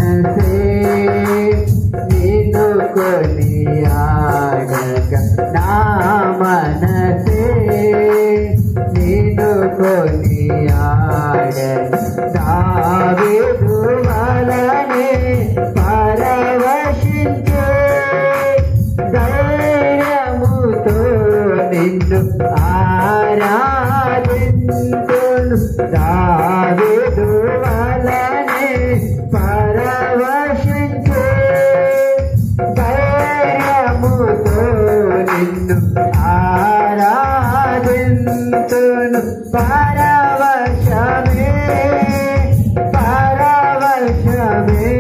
మనసే నిన్ను కొనియాడగా నా మనసే నిన్ను కొనియాడగా దావీదు వలనే పరవశించే ధైర్యముతో నిన్ను ఆరాధింతును దావీదు వలనే పరవశించే ధైర్యముతో నిన్ను ఆరాధింతును పరవశమే పరవశమే